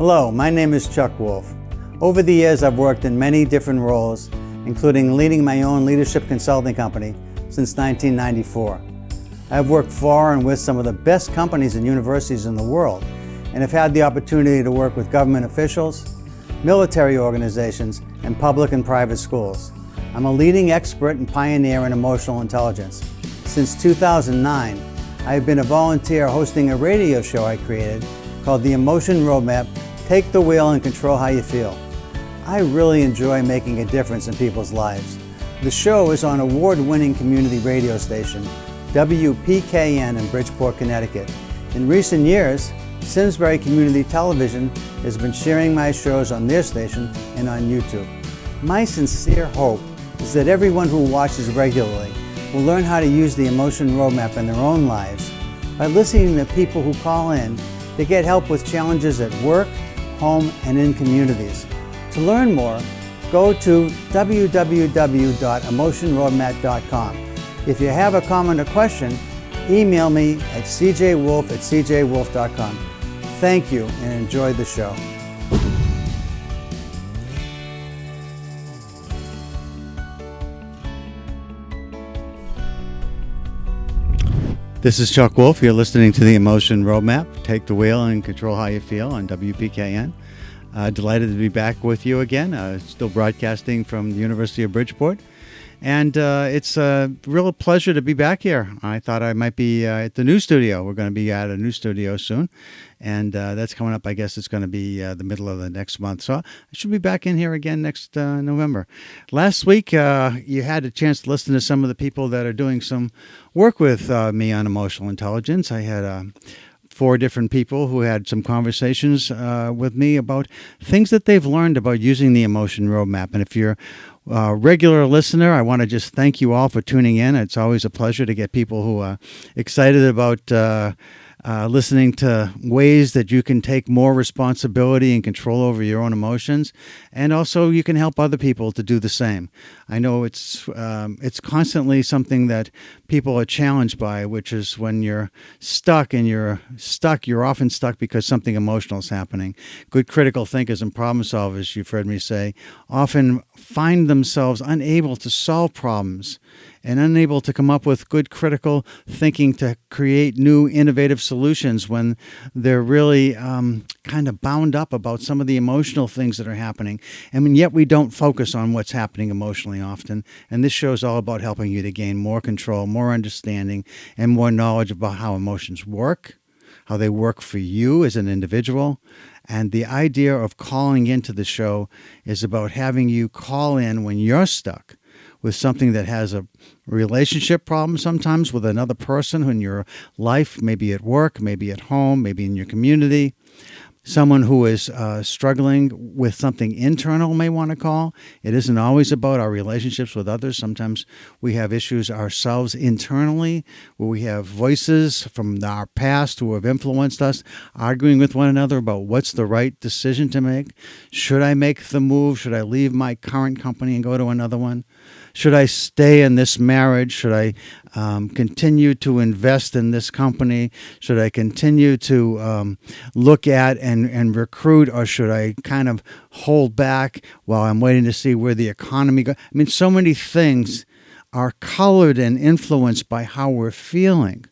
Hello, my name is Chuck Wolf. Over the years, I've worked in many different roles, including leading my own leadership consulting company since 1994. I've worked for and with some of the best companies and universities in the world, and have had the opportunity to work with government officials, military organizations, and public and private schools. I'm a leading expert and pioneer in emotional intelligence. Since 2009, I have been a volunteer hosting a radio show I created called The Emotion Roadmap. Take the wheel and control how you feel. I really enjoy making a difference in people's lives. The show is on award-winning community radio station WPKN in Bridgeport, Connecticut. In recent years, Simsbury Community Television has been sharing my shows on their station and on YouTube. My sincere hope is that everyone who watches regularly will learn how to use the Emotion Roadmap in their own lives by listening to people who call in to get help with challenges at work, home, and in communities. To learn more, go to www.emotionroadmap.com. If you have a comment or question, email me at cjwolf@cjwolf.com. Thank you and enjoy the show. This is Chuck Wolf. You're listening to the Emotion Roadmap. Take the wheel and control how you feel on WPKN. Delighted to be back with you again. Still broadcasting from the University of Bridgeport. And it's a real pleasure to be back here. I thought I might be at the new studio. We're going to be at a new studio soon. And that's coming up. I guess it's going to be the middle of the next month. So I should be back in here again next November. Last week, you had a chance to listen to some of the people that are doing some work with me on emotional intelligence. I had 4 different people who had some conversations with me about things that they've learned about using the Emotion Roadmap. And if you're a regular listener, I want to just thank you all for tuning in. It's always a pleasure to get people who are excited about listening to ways that you can take more responsibility and control over your own emotions, and also you can help other people to do the same. I know it's constantly something that people are challenged by, which is when you're stuck, you're often stuck because something emotional is happening. Good critical thinkers and problem solvers, you've heard me say, often find themselves unable to solve problems and unable to come up with good critical thinking to create new innovative solutions when they're really kind of bound up about some of the emotional things that are happening. And yet we don't focus on what's happening emotionally often. And this show is all about helping you to gain more control, more understanding, and more knowledge about how emotions work, how they work for you as an individual. And the idea of calling into the show is about having you call in when you're stuck with something that has a relationship problem sometimes with another person in your life, maybe at work, maybe at home, maybe in your community. Someone who is struggling with something internal may want to call. It isn't always about our relationships with others. Sometimes we have issues ourselves internally, where we have voices from our past who have influenced us, arguing with one another about what's the right decision to make. Should I make the move? Should I leave my current company and go to another one? Should I stay in this marriage? Should I continue to invest in this company? Should I continue to look at and recruit, or should I kind of hold back while I'm waiting to see where the economy goes? I mean, so many things are colored and influenced by how we're feeling,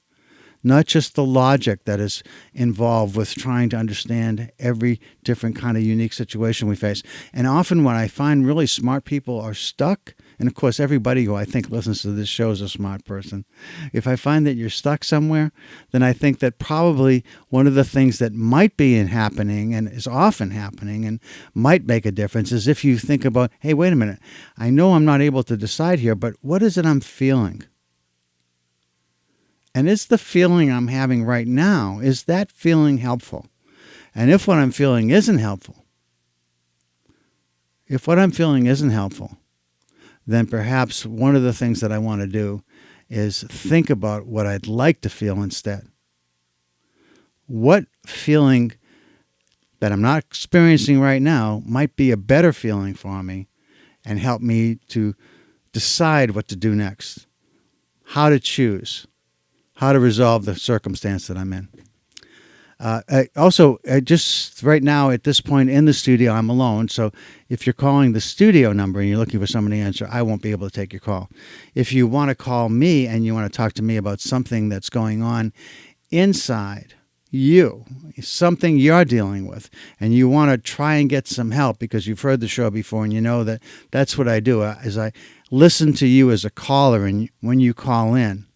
not just the logic that is involved with trying to understand every different kind of unique situation we face. And often when I find really smart people are stuck, and of course everybody who I think listens to this show is a smart person, if I find that you're stuck somewhere, then I think that probably one of the things that might be happening, and is often happening, and might make a difference, is if you think about, hey, wait a minute, I know I'm not able to decide here, but what is it I'm feeling? And is the feeling I'm having right now, is that feeling helpful? And if what I'm feeling isn't helpful, then perhaps one of the things that I want to do is think about what I'd like to feel instead. What feeling that I'm not experiencing right now might be a better feeling for me and help me to decide what to do next, how to choose, how to resolve the circumstance that I'm in. Just right now at this point in the studio, I'm alone. So if you're calling the studio number and you're looking for somebody to answer, I won't be able to take your call. If you want to call me and you want to talk to me about something that's going on inside you, something you're dealing with, and you want to try and get some help because you've heard the show before and you know that that's what I do, is I listen to you as a caller, and when you call in,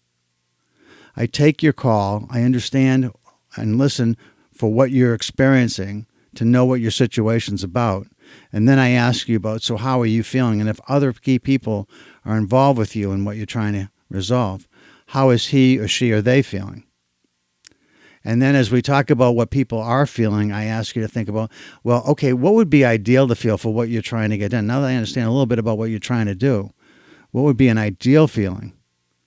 I take your call, I understand and listen for what you're experiencing to know what your situation's about. And then I ask you about, so how are you feeling? And if other key people are involved with you in what you're trying to resolve, how is he or she or they feeling? And then as we talk about what people are feeling, I ask you to think about, well, okay, what would be ideal to feel for what you're trying to get done? Now that I understand a little bit about what you're trying to do, what would be an ideal feeling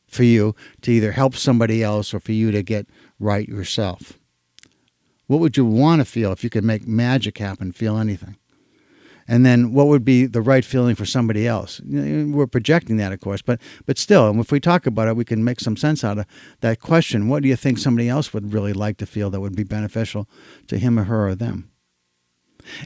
for you to either help somebody else or for you to get right yourself? What would you want to feel if you could make magic happen, feel anything? And then what would be the right feeling for somebody else? We're projecting that, of course, but still, if we talk about it, we can make some sense out of that question. What do you think somebody else would really like to feel that would be beneficial to him or her or them?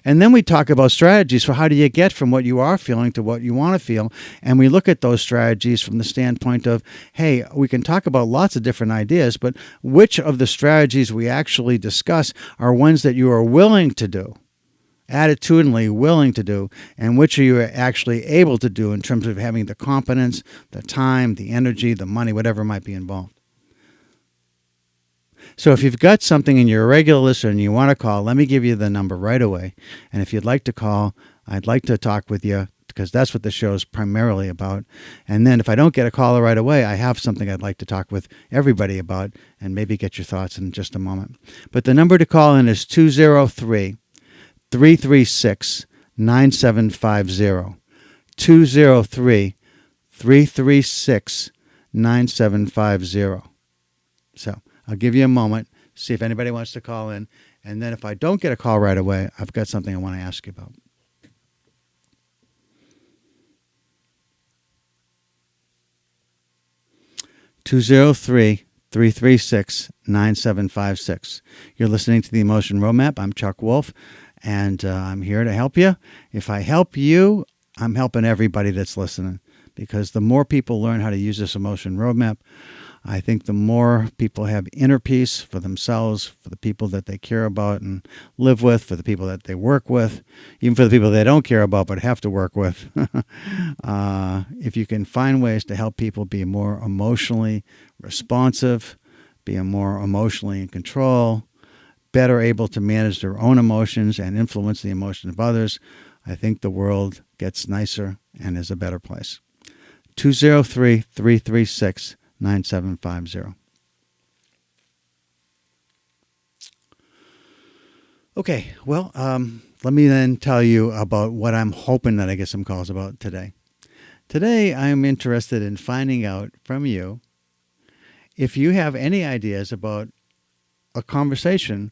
And then we talk about strategies for how do you get from what you are feeling to what you want to feel. And we look at those strategies from the standpoint of, hey, we can talk about lots of different ideas, but which of the strategies we actually discuss are ones that you are willing to do, attitudinally willing to do, and which are you actually able to do in terms of having the competence, the time, the energy, the money, whatever might be involved. So if you've got something and you're a regular listener and you want to call, let me give you the number right away. And if you'd like to call, I'd like to talk with you because that's what the show is primarily about. And then if I don't get a caller right away, I have something I'd like to talk with everybody about and maybe get your thoughts in just a moment. But the number to call in is 203-336-9750. 203-336-9750. So I'll give you a moment, see if anybody wants to call in. And then if I don't get a call right away, I've got something I want to ask you about. (203-336-9756). You're listening to the Emotion Roadmap. I'm Chuck Wolf, and I'm here to help you. If I help you, I'm helping everybody that's listening, because the more people learn how to use this Emotion Roadmap, I think the more people have inner peace for themselves, for the people that they care about and live with, for the people that they work with, even for the people they don't care about but have to work with. If you can find ways to help people be more emotionally responsive, be more emotionally in control, better able to manage their own emotions and influence the emotions of others, I think the world gets nicer and is a better place. 203-336-9750. Okay, well, let me then tell you about what I'm hoping that I get some calls about today. Today, I'm interested in finding out from you if you have any ideas about a conversation,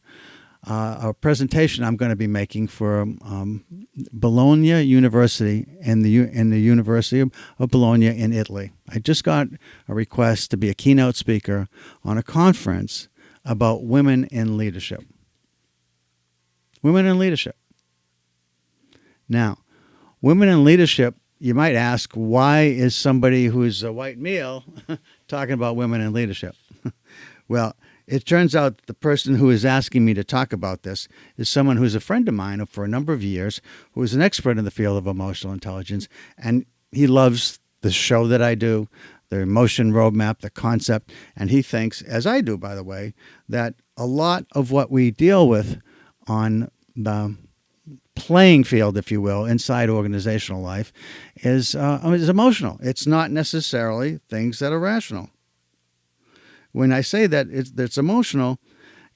a presentation I'm going to be making for Bologna University and the University of Bologna in Italy. I just got a request to be a keynote speaker on a conference about women in leadership. Women in leadership. Now, women in leadership, you might ask, why is somebody who's a white male talking about women in leadership? Well, it turns out the person who is asking me to talk about this is someone who's a friend of mine for a number of years, who is an expert in the field of emotional intelligence, and he loves the show that I do, the Emotion Roadmap, the concept, and he thinks, as I do, by the way, that a lot of what we deal with on the playing field, if you will, inside organizational life is emotional. It's not necessarily things that are rational. When I say that it's emotional,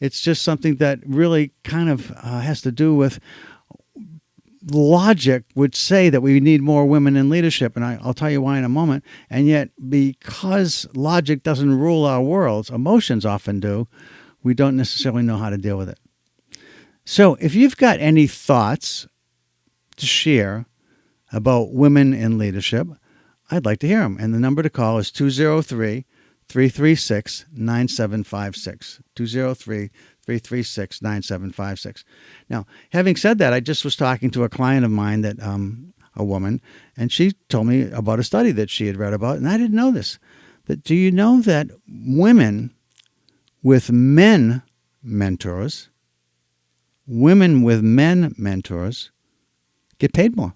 it's just something that really kind of has to do with logic would say that we need more women in leadership, and I'll tell you why in a moment. And yet, because logic doesn't rule our worlds, emotions often do, we don't necessarily know how to deal with it. So if you've got any thoughts to share about women in leadership, I'd like to hear them. And the number to call is 203 203-336-9756. 203-336-9756. Now, having said that, I just was talking to a client of mine that a woman, and she told me about a study that she had read about, and I didn't know this. But do you know that women with men mentors get paid more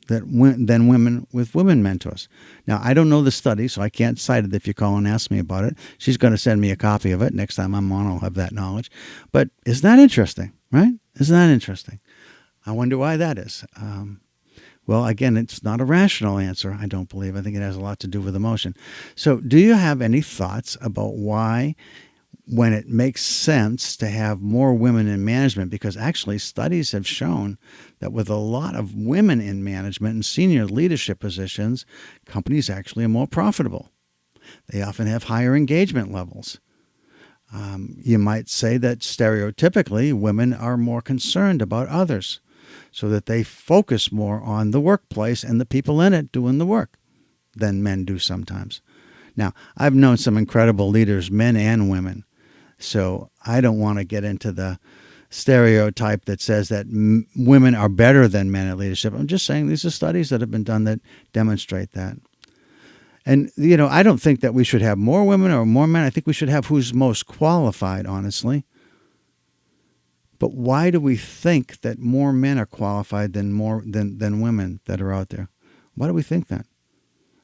than women with women mentors? Now, I don't know the study, so I can't cite it if you call and ask me about it. She's going to send me a copy of it. Next time I'm on, I'll have that knowledge. But isn't that interesting, right? Isn't that interesting? I wonder why that is. Well, again, it's not a rational answer, I don't believe. I think it has a lot to do with emotion. So do you have any thoughts about why, when it makes sense to have more women in management, because actually studies have shown that with a lot of women in management and senior leadership positions, companies actually are more profitable. They often have higher engagement levels. You might say that stereotypically women are more concerned about others, so that they focus more on the workplace and the people in it doing the work than men do sometimes. Now, I've known some incredible leaders, men and women, so I don't want to get into the stereotype that says that women are better than men at leadership. I'm just saying these are studies that have been done that demonstrate that. And, I don't think that we should have more women or more men. I think we should have who's most qualified, honestly. But why do we think that more men are qualified than women that are out there? Why do we think that?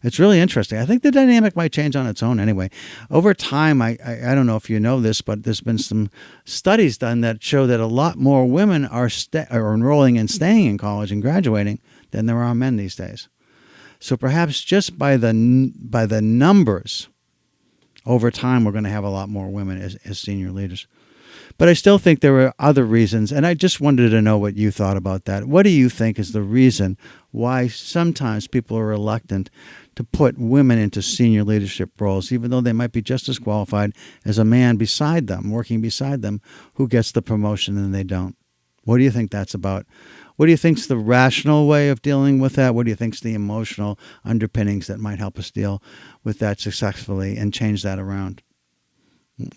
It's really interesting. I think the dynamic might change on its own anyway. Over time, I don't know if you know this, but there's been some studies done that show that a lot more women are enrolling and staying in college and graduating than there are men these days. So perhaps just by the numbers, over time, we're going to have a lot more women as senior leaders. But I still think there are other reasons, and I just wanted to know what you thought about that. What do you think is the reason why sometimes people are reluctant to put women into senior leadership roles, even though they might be just as qualified as a man beside them, working beside them, who gets the promotion and they don't? What do you think that's about? What do you think's the rational way of dealing with that? What do you think's the emotional underpinnings that might help us deal with that successfully and change that around?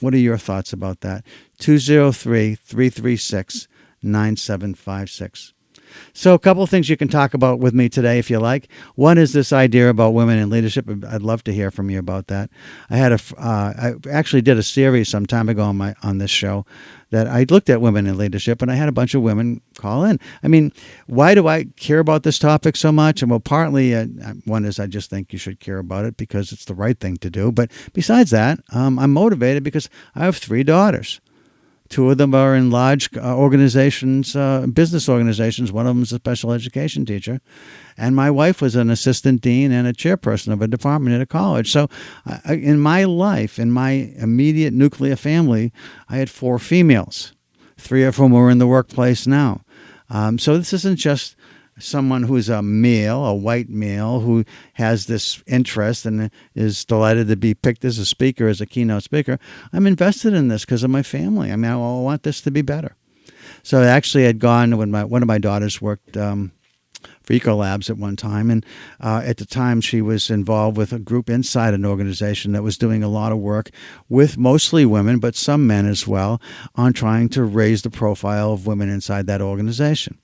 What are your thoughts about that? 203-336-9756. So a couple of things you can talk about with me today if you like. One is this idea about women in leadership. I'd love to hear from you about that. I actually did a series some time ago on this show that I looked at women in leadership, and I had a bunch of women call in. I mean, why do I care about this topic so much? And well, partly one is I just think you should care about it because it's the right thing to do. But besides that, I'm motivated because I have 3 daughters. 2 of them are in large organizations, business organizations. One of them is a special education teacher. And my wife was an assistant dean and a chairperson of a department at a college. So in my life, in my immediate nuclear family, I had 4 females, 3 of whom are in the workplace now. So this isn't just someone who's a male, a white male, who has this interest and is delighted to be picked as a speaker, as a keynote speaker. I'm invested in this because of my family. I mean, I want this to be better. So I actually had gone when one of my daughters worked for Ecolabs at one time, and at the time she was involved with a group inside an organization that was doing a lot of work with mostly women, but some men as well, on trying to raise the profile of women inside that organization.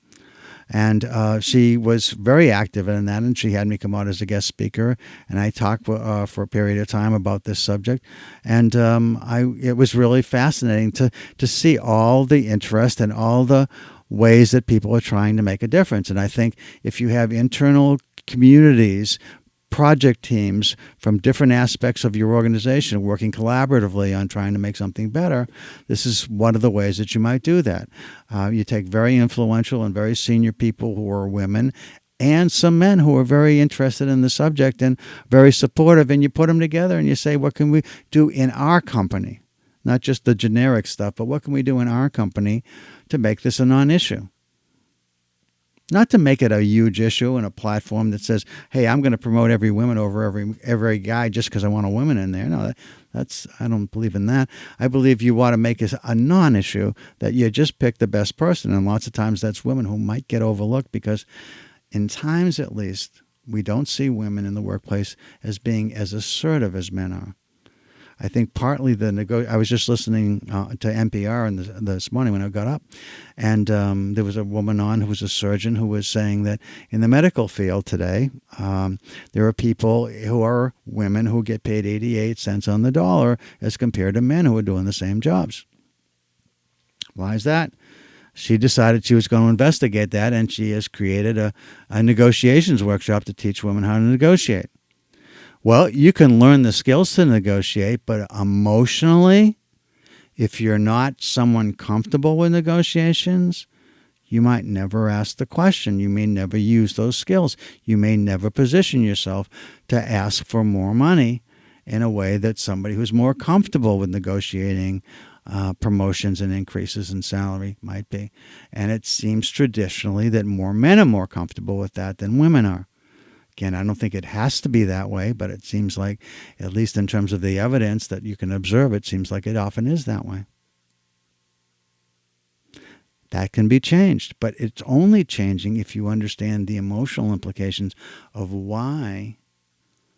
And she was very active in that, and she had me come out as a guest speaker, and I talked for a period of time about this subject. And it was really fascinating to see all the interest and all the ways that people are trying to make a difference. And I think if you have internal communities, project teams from different aspects of your organization working collaboratively on trying to make something better, this is one of the ways that you might do that. You take very influential and very senior people who are women and some men who are very interested in the subject and very supportive, and you put them together and you say, what can we do in our company? Not just the generic stuff, but what can we do in our company to make this a non-issue? Not to make it a huge issue and a platform that says, hey, I'm going to promote every woman over every guy just because I want a woman in there. No, I don't believe in that. I believe you want to make it a non-issue, that you just pick the best person. And lots of times that's women who might get overlooked because in times at least, we don't see women in the workplace as being as assertive as men are. I think partly I was just listening to NPR this morning when I got up, and there was a woman on who was a surgeon who was saying that in the medical field today, there are people who are women who get paid 88 cents on the dollar as compared to men who are doing the same jobs. Why is that? She decided she was going to investigate that, and she has created a negotiations workshop to teach women how to negotiate. Well, you can learn the skills to negotiate, but emotionally, if you're not someone comfortable with negotiations, you might never ask the question. You may never use those skills. You may never position yourself to ask for more money in a way that somebody who's more comfortable with negotiating promotions and increases in salary might be. And it seems traditionally that more men are more comfortable with that than women are. Again, I don't think it has to be that way, but it seems like, at least in terms of the evidence that you can observe, it seems like it often is that way. That can be changed, but it's only changing if you understand the emotional implications of why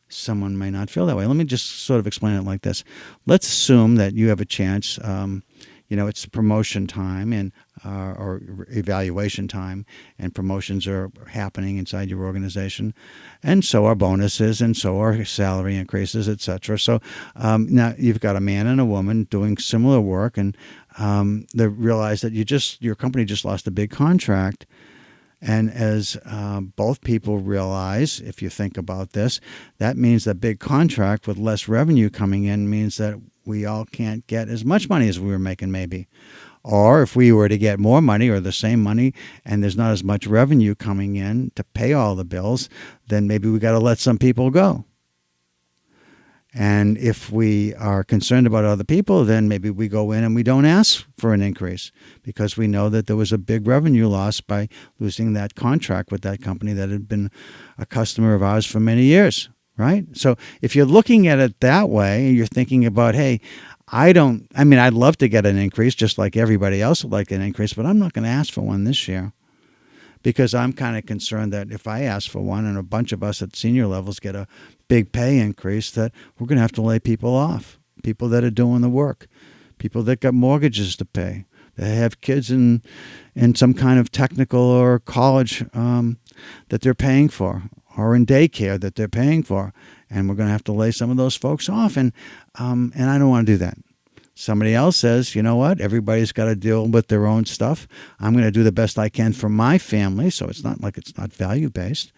someone may not feel that way. Let me just sort of explain it like this. Let's assume that you have a chance, it's promotion time and or evaluation time, and promotions are happening inside your organization, and so are bonuses, and so are salary increases, etc. So now you've got a man and a woman doing similar work, and they realize that your company just lost a big contract. And as both people realize, if you think about this, that means that big contract with less revenue coming in means that we all can't get as much money as we were making maybe. Or if we were to get more money or the same money and there's not as much revenue coming in to pay all the bills, then maybe we got to let some people go. And if we are concerned about other people, then maybe we go in and we don't ask for an increase because we know that there was a big revenue loss by losing that contract with that company that had been a customer of ours for many years, right? So if you're looking at it that way, you're thinking about, hey, I'd love to get an increase just like everybody else would like an increase, but I'm not going to ask for one this year. Because I'm kind of concerned that if I ask for one and a bunch of us at senior levels get a big pay increase, that we're going to have to lay people off, people that are doing the work, people that got mortgages to pay, that have kids in some kind of technical or college that they're paying for, or in daycare that they're paying for, and we're going to have to lay some of those folks off, and I don't want to do that. Somebody else says, you know what, everybody's got to deal with their own stuff. I'm going to do the best I can for my family, so it's not like it's not value-based.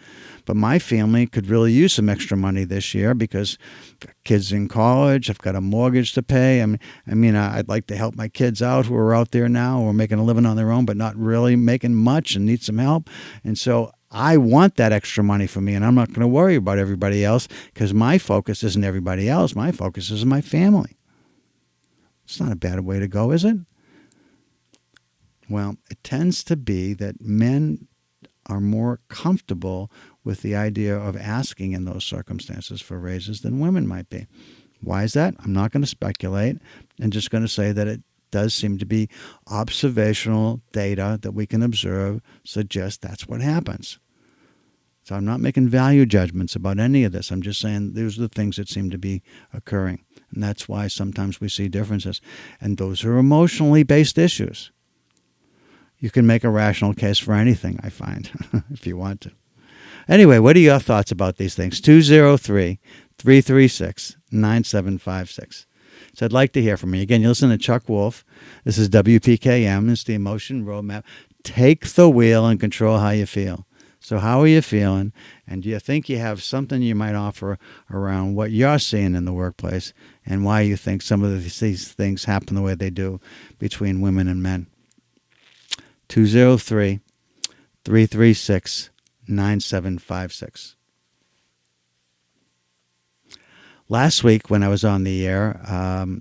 But my family could really use some extra money this year because I've got kids in college, I've got a mortgage to pay. I'd like to help my kids out who are out there now who are making a living on their own but not really making much and need some help. And so I want that extra money for me, and I'm not going to worry about everybody else because my focus isn't everybody else. My focus is my family. It's not a bad way to go, is it? Well, it tends to be that men are more comfortable with the idea of asking in those circumstances for raises than women might be. Why is that? I'm not going to speculate. I'm just going to say that it does seem to be observational data that we can observe suggests that's what happens. So I'm not making value judgments about any of this. I'm just saying those are the things that seem to be occurring. And that's why sometimes we see differences. And those are emotionally based issues. You can make a rational case for anything, I find, if you want to. Anyway, what are your thoughts about these things? 203-336-9756. So I'd like to hear from you. Again, you listen to Chuck Wolf. This is WPKM. It's the Emotion Roadmap. Take the wheel and control how you feel. So how are you feeling? And do you think you have something you might offer around what you're seeing in the workplace and why you think some of these things happen the way they do between women and men? 203-336-9756. Last week when I was on the air,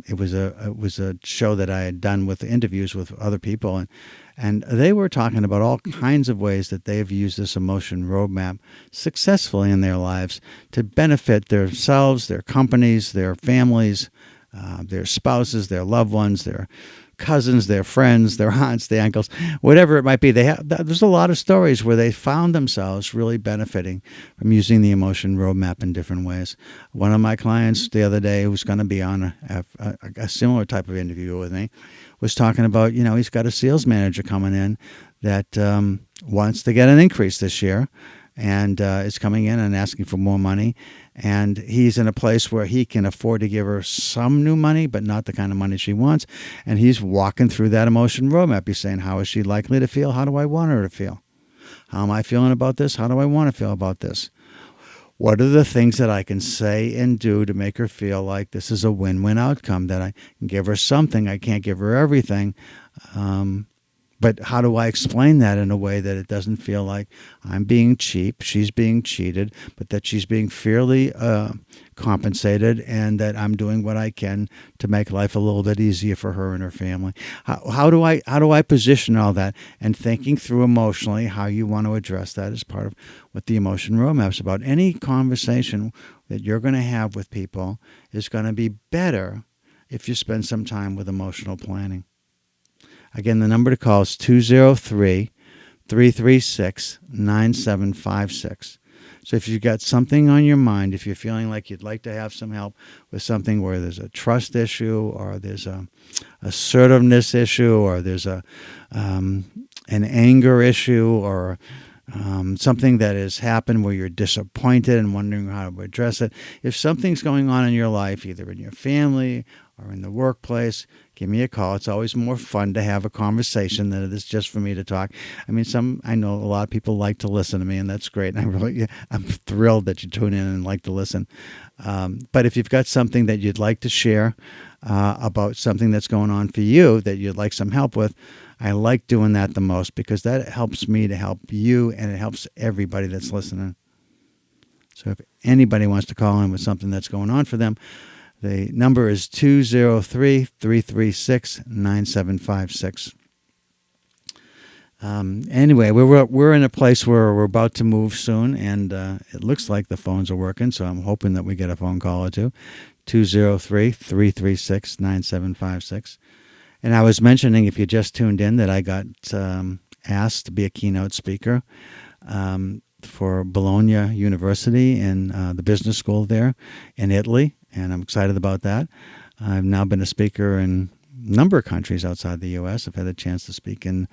it was a show that I had done with interviews with other people, and they were talking about all kinds of ways that they've used this emotion roadmap successfully in their lives to benefit themselves, their companies, their families, their spouses, their loved ones, their cousins, their friends, their aunts, their uncles, whatever it might be. There's a lot of stories where they found themselves really benefiting from using the emotion roadmap in different ways. One of my clients the other day, who's going to be on a similar type of interview with me, was talking about, he's got a sales manager coming in that wants to get an increase this year, and is coming in and asking for more money. And he's in a place where he can afford to give her some new money, but not the kind of money she wants. And he's walking through that emotion roadmap. He's saying, how is she likely to feel? How do I want her to feel? How am I feeling about this? How do I want to feel about this? What are the things that I can say and do to make her feel like this is a win-win outcome, that I can give her something? I can't give her everything. But how do I explain that in a way that it doesn't feel like I'm being cheap, she's being cheated, but that she's being fairly compensated, and that I'm doing what I can to make life a little bit easier for her and her family? How do I position all that? And thinking through emotionally how you want to address that is part of what the emotion roadmap is about. Any conversation that you're going to have with people is going to be better if you spend some time with emotional planning. Again, the number to call is 203-336-9756. So if you've got something on your mind, if you're feeling like you'd like to have some help with something where there's a trust issue, or there's a assertiveness issue, or there's an anger issue, or something that has happened where you're disappointed and wondering how to address it. If something's going on in your life, either in your family or in the workplace, give me a call. It's always more fun to have a conversation than it is just for me to talk. I know a lot of people like to listen to me, and that's great. And I'm thrilled that you tune in and like to listen. But if you've got something that you'd like to share about something that's going on for you that you'd like some help with, I like doing that the most, because that helps me to help you, and it helps everybody that's listening. So if anybody wants to call in with something that's going on for them, the number is 203-336-9756. Anyway, we're in a place where we're about to move soon, and it looks like the phones are working, so I'm hoping that we get a phone call or two. 203-336-9756. And I was mentioning, if you just tuned in, that I got asked to be a keynote speaker for Bologna University in the business school there in Italy, and I'm excited about that. I've now been a speaker in a number of countries outside the U.S. I've had a chance to speak in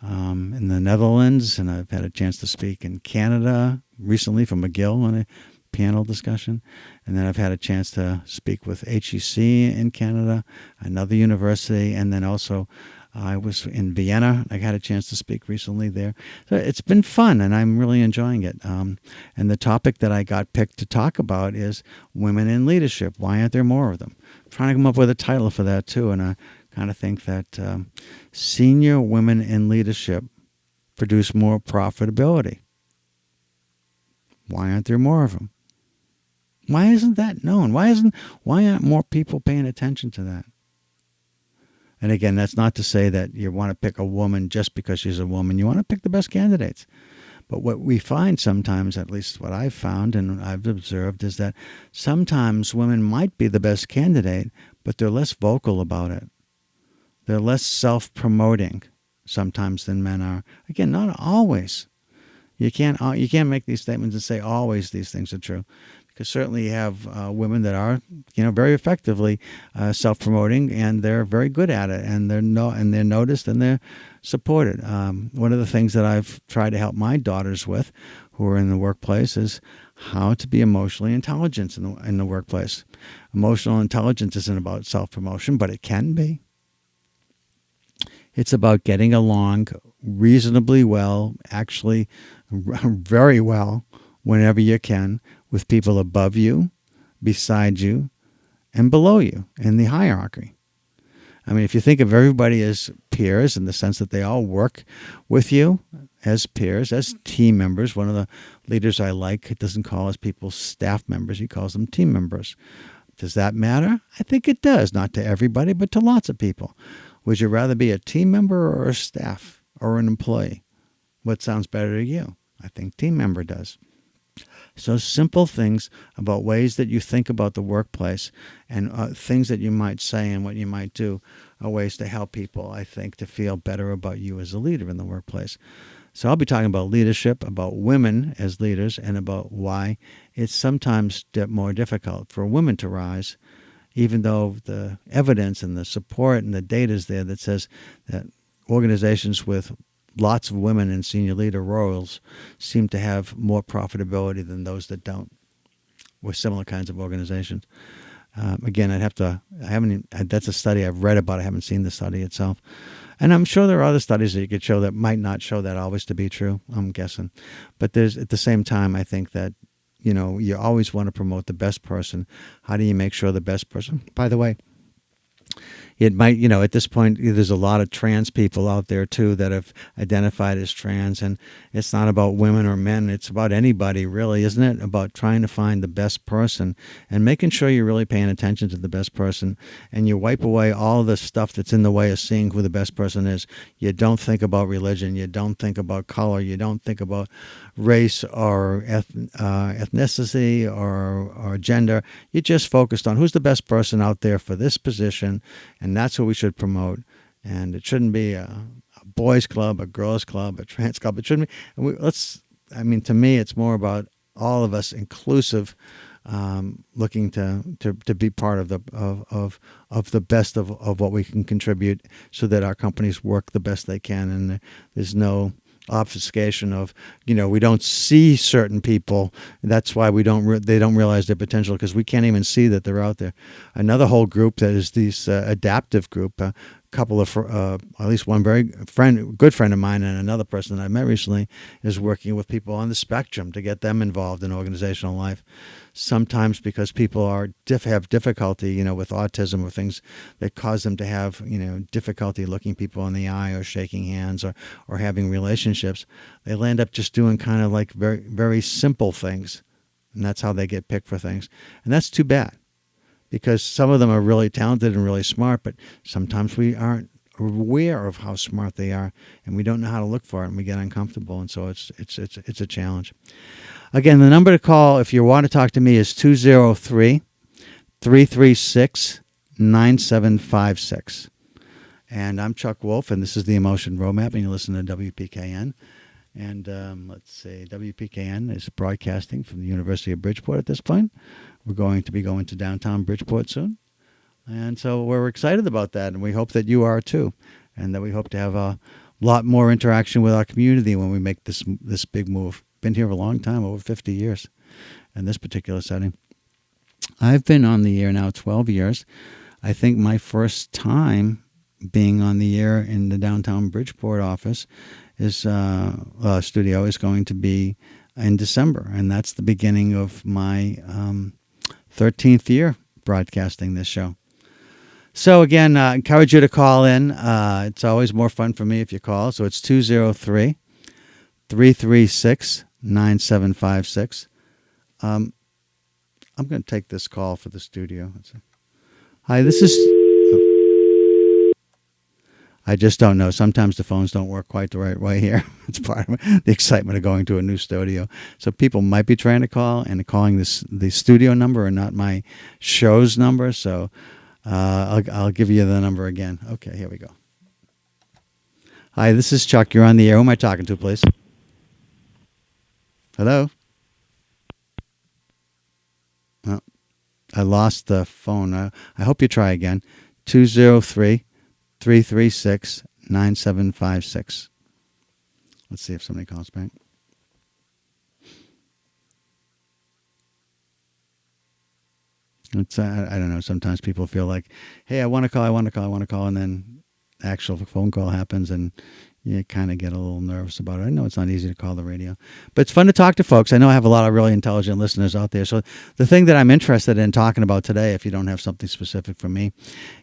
the Netherlands, and I've had a chance to speak in Canada recently from McGill on a panel discussion. And then I've had a chance to speak with HEC in Canada, another university, and then also I was in Vienna. I had a chance to speak recently there. So it's been fun, and I'm really enjoying it. And the topic that I got picked to talk about is women in leadership. Why aren't there more of them? I'm trying to come up with a title for that, too. And I kind of think that senior women in leadership produce more profitability. Why aren't there more of them? Why isn't that known? Why aren't more people paying attention to that? And again, that's not to say that you want to pick a woman just because she's a woman. You want to pick the best candidates. But what we find sometimes, at least what I've found and I've observed, is that sometimes women might be the best candidate, but they're less vocal about it. They're less self-promoting sometimes than men are. Again, not always. You can't make these statements and say always these things are true. Because certainly you have women that are, very effectively self-promoting, and they're very good at it, and they're noticed and they're supported. One of the things that I've tried to help my daughters with, who are in the workplace, is how to be emotionally intelligent in the workplace. Emotional intelligence isn't about self-promotion, but it can be. It's about getting along reasonably well, actually very well, whenever you can, with people above you, beside you, and below you in the hierarchy. I mean, if you think of everybody as peers in the sense that they all work with you as peers, as team members. One of the leaders I like doesn't call his people staff members. He calls them team members. Does that matter? I think it does. Not to everybody, but to lots of people. Would you rather be a team member or a staff or an employee? What sounds better to you? I think team member does. So simple things about ways that you think about the workplace and things that you might say and what you might do are ways to help people, I think, to feel better about you as a leader in the workplace. So I'll be talking about leadership, about women as leaders, and about why it's sometimes more difficult for women to rise, even though the evidence and the support and the data is there that says that organizations with lots of women in senior leader roles seem to have more profitability than those that don't, with similar kinds of organizations. Again, that's a study I've read about. I haven't seen the study itself. And I'm sure there are other studies that you could show that might not show that always to be true, I'm guessing. But there's, at the same time, I think that, you always want to promote the best person. How do you make sure the best person? By the way, it might, at this point, there's a lot of trans people out there, too, that have identified as trans. And it's not about women or men. It's about anybody, really, isn't it? About trying to find the best person and making sure you're really paying attention to the best person. And you wipe away all the stuff that's in the way of seeing who the best person is. You don't think about religion. You don't think about color. You don't think about race or ethnicity or gender. You're just focused on who's the best person out there for this position. And that's what we should promote. And it shouldn't be a boys' club, a girls' club, a trans club. It shouldn't be. To me, it's more about all of us, inclusive, looking to be part of the best of what we can contribute, so that our companies work the best they can, and there's no obfuscation of, we don't see certain people. That's why they don't realize their potential, because we can't even see that they're out there. Another whole group that is this adaptive group, a couple of, at least one good friend of mine and another person that I met recently is working with people on the spectrum to get them involved in organizational life. Sometimes because people have difficulty, with autism or things that cause them to have, difficulty looking people in the eye or shaking hands or having relationships, they end up just doing kind of like very, very simple things. And that's how they get picked for things. And that's too bad, because some of them are really talented and really smart, but sometimes we aren't aware of how smart they are, and we don't know how to look for it, and we get uncomfortable, and so it's a challenge. Again, the number to call if you want to talk to me is 203-336-9756. And I'm Chuck Wolf, and this is the Emotion Roadmap, and you listen to WPKN. And let's see, WPKN is broadcasting from the University of Bridgeport at this point. We're going to be going to downtown Bridgeport soon. And so we're excited about that, and we hope that you are too, and that we hope to have a lot more interaction with our community when we make this big move. Been here a long time, over 50 years in this particular setting. I've been on the air now 12 years. I think my first time being on the air in the downtown Bridgeport office studio is going to be in December, and that's the beginning of my 13th year broadcasting this show. So again, I encourage you to call in. It's always more fun for me if you call. So it's 203-336-9756. I'm going to take this call for the studio. Hi, this is... I just don't know. Sometimes the phones don't work quite the right way here. It's part of the excitement of going to a new studio. So people might be trying to call and calling the studio number and not my show's number. So I'll give you the number again. Okay, here we go. Hi, this is Chuck. You're on the air. Who am I talking to, please? Hello? Oh, I lost the phone. I hope you try again. 203-336-9756. Let's see if somebody calls back. It's I don't know. Sometimes people feel like, hey, I want to call, and then the actual phone call happens, and you kind of get a little nervous about it. I know it's not easy to call the radio, but it's fun to talk to folks. I know I have a lot of really intelligent listeners out there. So the thing that I'm interested in talking about today, if you don't have something specific for me,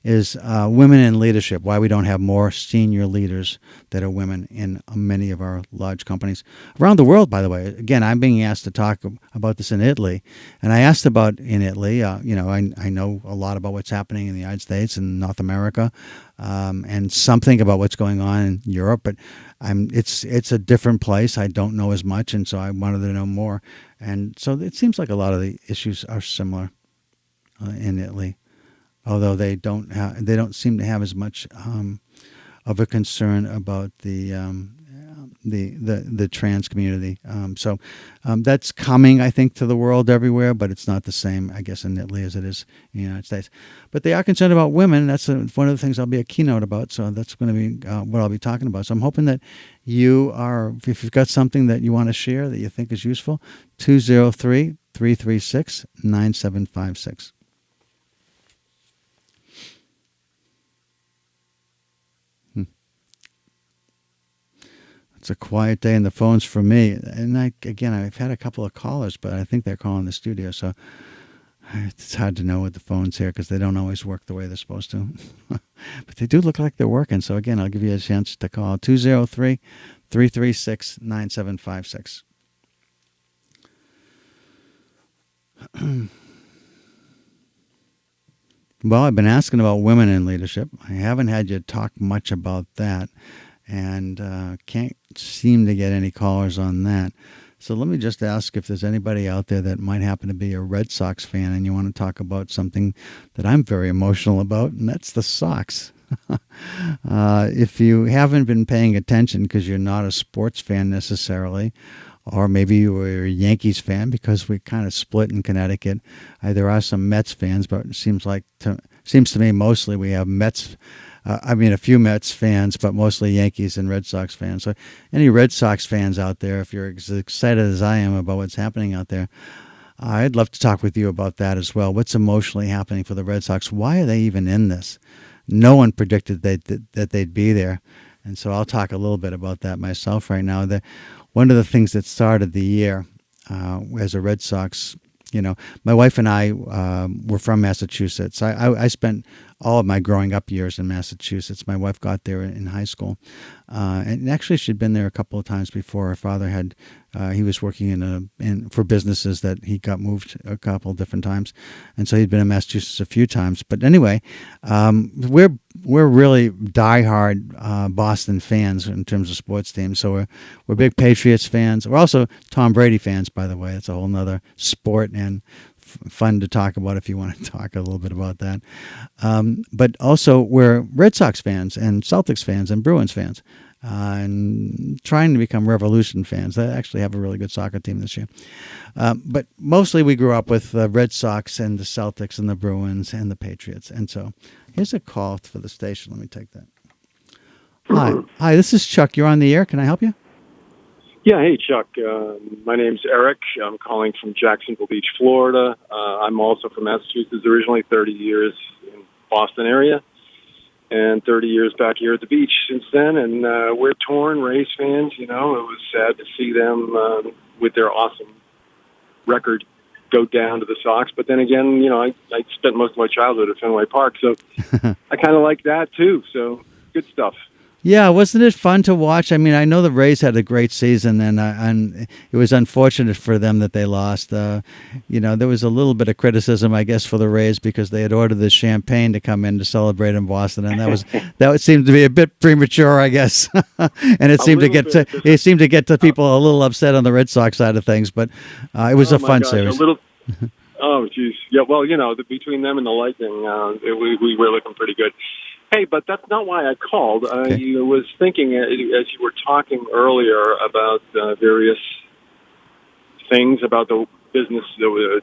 is women in leadership, why we don't have more senior leaders that are women in many of our large companies around the world, by the way. Again, I'm being asked to talk about this in Italy, and I asked about in Italy, I know a lot about what's happening in the United States and North America, and something about what's going on in Europe, but it's a different place. I don't know as much, and so I wanted to know more. And so it seems like a lot of the issues are similar in Italy. although they don't seem to have as much of a concern about the trans community. That's coming, I think, to the world everywhere, but it's not the same, I guess, in Italy as it is in the United States. But they are concerned about women. That's one of the things I'll be a keynote about. So that's going to be what I'll be talking about. So I'm hoping that if you've got something that you want to share that you think is useful, 203-336-9756. It's a quiet day, and the phone's for me. And I've had a couple of callers, but I think they're calling the studio, so it's hard to know with the phones here because they don't always work the way they're supposed to. But they do look like they're working. So again, I'll give you a chance to call 203-336-9756. Well, I've been asking about women in leadership. I haven't had you talk much about that, and can't seem to get any callers on that. So let me just ask if there's anybody out there that might happen to be a Red Sox fan and you want to talk about something that I'm very emotional about, and that's the Sox. If you haven't been paying attention because you're not a sports fan necessarily, or maybe you were a Yankees fan because we kind of split in Connecticut. There are some Mets fans, but it seems to me mostly we have a few Mets fans, but mostly Yankees and Red Sox fans. So any Red Sox fans out there, if you're as excited as I am about what's happening out there, I'd love to talk with you about that as well. What's emotionally happening for the Red Sox? Why are they even in this? No one predicted that they'd be there. And so I'll talk a little bit about that myself right now. One of the things that started the year as a Red Sox, my wife and I were from Massachusetts. I spent all of my growing up years in Massachusetts. My wife got there in high school. And actually she'd been there a couple of times before. Her father he was working for businesses that he got moved a couple of different times. And so he'd been in Massachusetts a few times. But anyway, we're really diehard Boston fans in terms of sports teams. So we're big Patriots fans. We're also Tom Brady fans, by the way. It's a whole nother sport and fun to talk about if you want to talk a little bit about that. But also we're Red Sox fans and Celtics fans and Bruins fans. And trying to become Revolution fans. They actually have a really good soccer team this year. But mostly we grew up with the Red Sox and the Celtics and the Bruins and the Patriots. And so here's a call for the station. Let me take that. Hi, this is Chuck. You're on the air. Can I help you? Yeah, hey, Chuck. My name's Eric. I'm calling from Jacksonville Beach, Florida. I'm also from Massachusetts originally, 30 years in Boston area, and 30 years back here at the beach since then. And we're torn Rays fans. It was sad to see them with their awesome record go down to the Sox. But then again, I spent most of my childhood at Fenway Park, so I kind of like that too. So good stuff. Yeah, wasn't it fun to watch? I mean, I know the Rays had a great season, and it was unfortunate for them that they lost. There was a little bit of criticism, I guess, for the Rays because they had ordered the champagne to come in to celebrate in Boston, and that seemed to be a bit premature, I guess. And it seemed to get to people a little upset on the Red Sox side of things, but it was a fun series. Oh, geez. Yeah, well, between them and the Lightning, we were looking pretty good. Hey, but that's not why I called. Okay. I was thinking, as you were talking earlier about various things about the business, the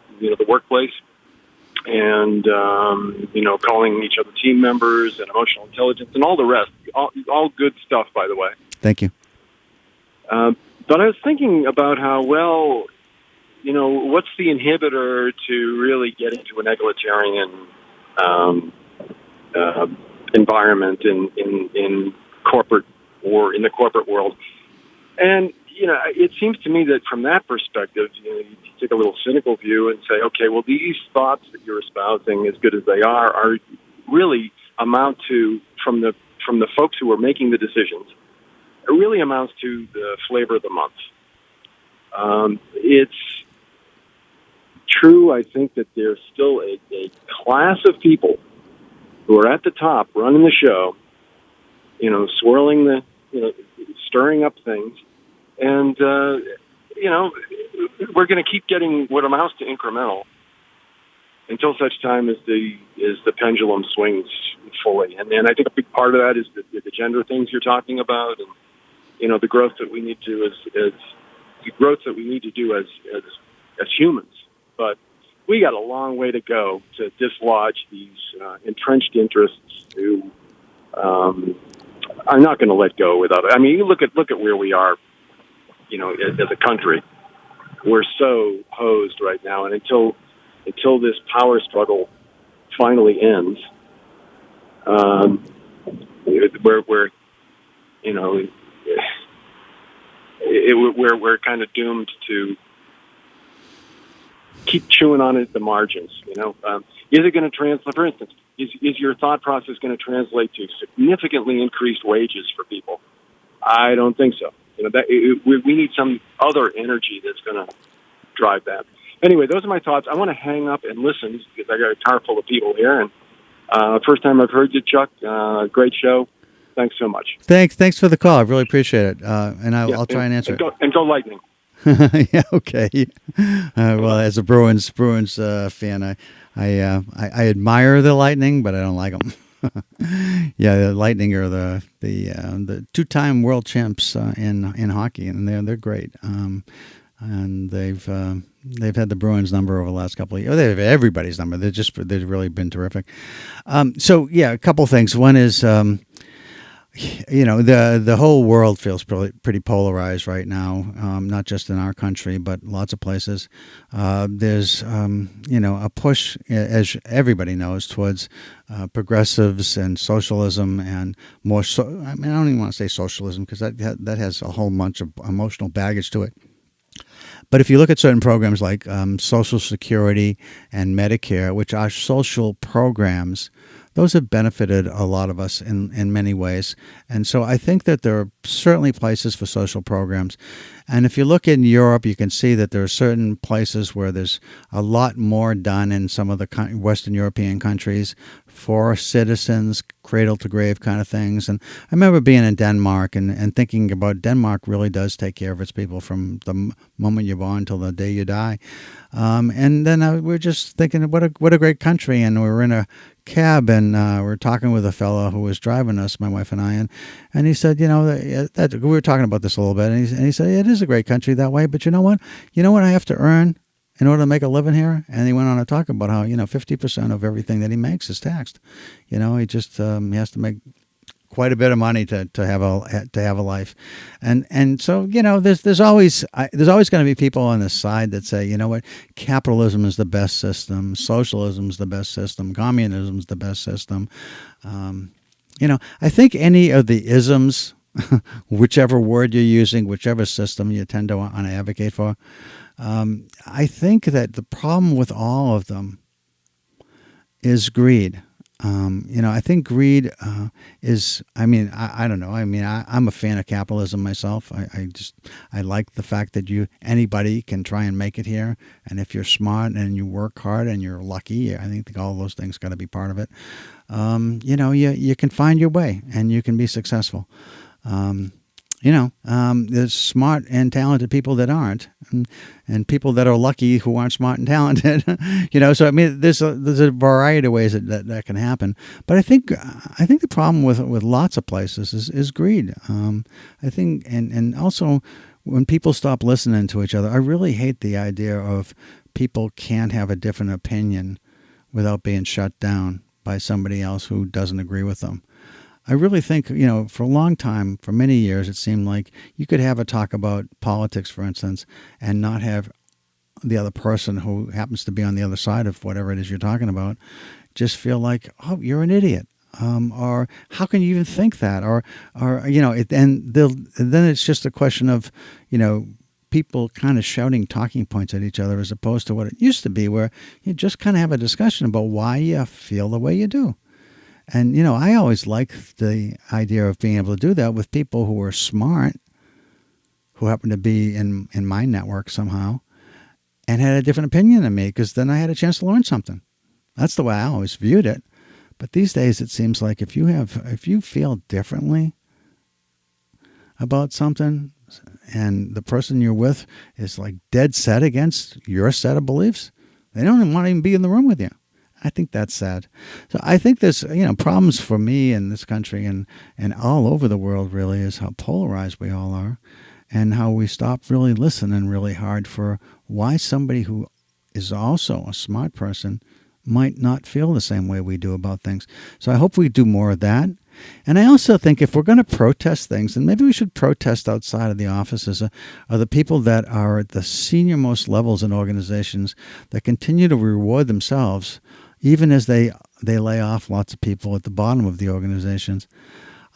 workplace, and calling each other team members and emotional intelligence and all the rest. All good stuff, by the way. Thank you. But I was thinking about how what's the inhibitor to really get into an egalitarian environment in corporate or in the corporate world. And, it seems to me that from that perspective, you take a little cynical view and say, okay, well, these thoughts that you're espousing, as good as they are really amount to, from the folks who are making the decisions, it really amounts to the flavor of the month. It's true, I think, that there's still a class of people who are at the top running the show, swirling stirring up things. And, we're going to keep getting what amounts to incremental until such time as the pendulum swings fully. And I think a big part of that is the gender things you're talking about, and the growth that we need to do as humans. But we got a long way to go to dislodge these entrenched interests who are not going to let go without it. I mean, you look at where we are, as a country. We're so hosed right now, and until this power struggle finally ends, we're kind of doomed to keep chewing on it at the margins. Is it going to translate? For instance, is your thought process going to translate to significantly increased wages for people? I don't think so. We need some other energy that's going to drive that. Anyway, those are my thoughts. I want to hang up and listen because I got a car full of people here. And first time I've heard you, Chuck. Great show. Thanks so much. Thanks for the call. I really appreciate it. And I'll try and answer. And go Lightning. Yeah. Okay. Well, as a Bruins fan, I admire the Lightning, but I don't like them. Yeah, the Lightning are the two-time world champs in hockey, and they're great. And they've had the Bruins number over the last couple of years. They have everybody's number. They've really been terrific. So yeah, a couple things. One is, the whole world feels pretty polarized right now. Not just in our country, but lots of places. There's a push, as everybody knows, towards progressives and socialism and more. I don't even want to say socialism because that has a whole bunch of emotional baggage to it. But if you look at certain programs like Social Security and Medicare, which are social programs, those have benefited a lot of us in many ways. And so I think that there are certainly places for social programs. And if you look in Europe, you can see that there are certain places where there's a lot more done in some of the Western European countries for citizens, cradle to grave kind of things. And I remember being in Denmark and thinking about Denmark really does take care of its people from the moment you're born till the day you die. And then we're just thinking, what a great country. And we were in a cab and we were talking with a fellow who was driving us, my wife and I, and he said, that we were talking about this a little bit, and he said, it is a great country that way, but you know what I have to earn in order to make a living here? And he went on to talk about how 50% of everything that he makes is taxed. He just he has to make quite a bit of money to have a life, and so there's always going to be people on the side that say, capitalism is the best system, socialism is the best system, communism is the best system. I think any of the isms, whichever word you're using, whichever system you tend to want to advocate for, I think that the problem with all of them is greed. I think greed is, I don't know. I'm a fan of capitalism myself. I like the fact that anybody can try and make it here. And if you're smart and you work hard and you're lucky, I think all those things got to be part of it. You can find your way and you can be successful. There's smart and talented people that aren't, and people that are lucky who aren't smart and talented. So there's a variety of ways that can happen. But I think the problem with lots of places is greed. I think, and also when people stop listening to each other, I really hate the idea of people can't have a different opinion without being shut down by somebody else who doesn't agree with them. I really think, for a long time, for many years, it seemed like you could have a talk about politics, for instance, and not have the other person who happens to be on the other side of whatever it is you're talking about just feel like, oh, you're an idiot. Or how can you even think that? And then it's just a question of, people kind of shouting talking points at each other as opposed to what it used to be, where you just kind of have a discussion about why you feel the way you do. And, I always liked the idea of being able to do that with people who are smart, who happen to be in my network somehow, and had a different opinion than me, because then I had a chance to learn something. That's the way I always viewed it. But these days it seems like if you feel differently about something and the person you're with is like dead set against your set of beliefs, They don't want to even be in the room with you. I think that's sad. So I think there's, problems for me in this country and all over the world really is how polarized we all are and how we stop really listening really hard for why somebody who is also a smart person might not feel the same way we do about things. So I hope we do more of that. And I also think if we're going to protest things, then maybe we should protest outside of the offices of the people that are at the senior most levels in organizations that continue to reward themselves, even as they lay off lots of people at the bottom of the organizations.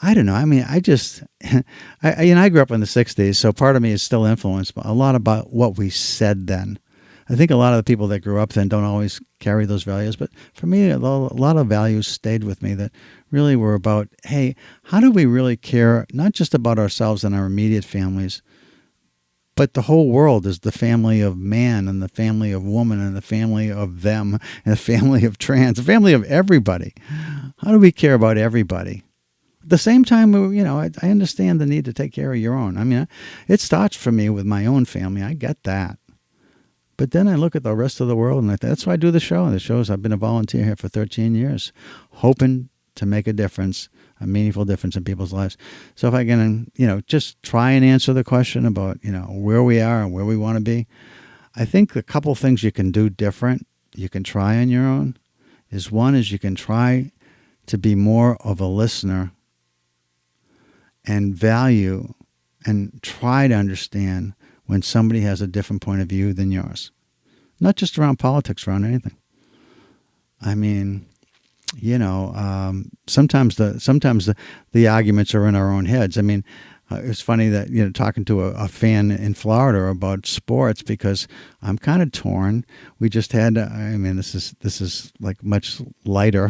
I don't know. I mean, I grew up in the 60s, so part of me is still influenced by a lot about what we said then. I think a lot of the people that grew up then don't always carry those values. But for me, a lot of values stayed with me that really were about, hey, how do we really care, not just about ourselves and our immediate families, but the whole world is the family of man and the family of woman and the family of them and the family of trans, the family of everybody. How do we care about everybody? At the same time, I understand the need to take care of your own. I mean, it starts for me with my own family. I get that. But then I look at the rest of the world, and that's why I do the show. The shows, I've been a volunteer here for 13 years, hoping to make a difference, a meaningful difference in people's lives. So if I can, just try and answer the question about, where we are and where we want to be, I think a couple things you can do different, you can try on your own, is one is you can try to be more of a listener and value and try to understand when somebody has a different point of view than yours. Not just around politics, around anything. I mean, sometimes the arguments are in our own heads. I mean, it's funny that, talking to a fan in Florida about sports, because I'm kind of torn. We just had, this is like much lighter